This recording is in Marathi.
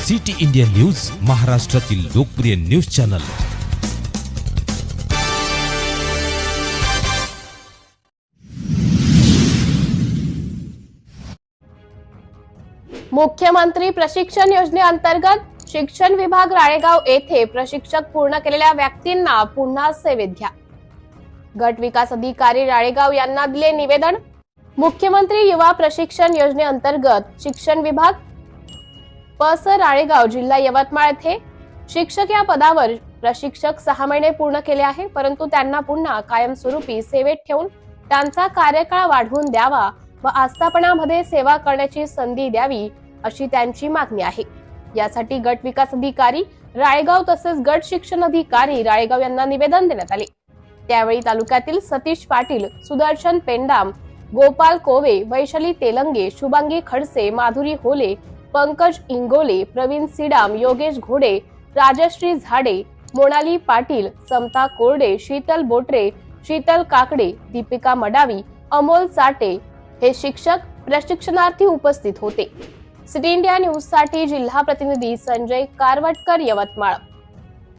सिटी इंडिया न्यूज, महाराष्ट्रातील लोकप्रिय न्यूज चॅनल। मुख्यमंत्री प्रशिक्षण योजनेअंतर्गत शिक्षण विभाग राळेगाव येथे प्रशिक्षक पूर्ण केलेल्या व्यक्तींना पुन्हा सेवेत घ्या। गट विकास अधिकारी राळेगाव यांना दिले निवेदन। मुख्यमंत्री युवा प्रशिक्षण योजनेअंतर्गत शिक्षण विभाग पस राळेगाव जिल्हा यवतमाळ येथे शिक्षक या पदावर प्रशिक्षक 6 महिने पूर्ण केले आहे, परंतु त्यांना पुन्हा कायमस्वरूपी सेवेत ठेवून त्यांचा कार्यकाळ वाढवून द्यावा व आस्थापनामध्ये सेवा करण्याची संधी द्यावी अशी त्यांची मागणी आहे। यासाठी गट विकास अधिकारी राळेगाव तसेच गट शिक्षण अधिकारी राळेगाव यांना निवेदन देण्यात आले। त्यावेळी तालुक्यातील सतीश पाटील, सुदर्शन पेंडाम, गोपाल कोवे, वैशाली तेलंगे, शुभांगी खडसे, माधुरी होले, पंकज इंगोले, प्रवीण सिडाम, योगेश घोडे, राजश्री झाडे, मोनाली पाटील, समता कोरडे, शीतल बोटरे, शीतल काकडे, दीपिका मडावी, अमोल साटे हे शिक्षक प्रशिक्षणार्थी उपस्थित होते। सिटी इंडिया न्यूज साठी जिल्हा प्रतिनिधी संजय कारवटकर, यवतमाळ।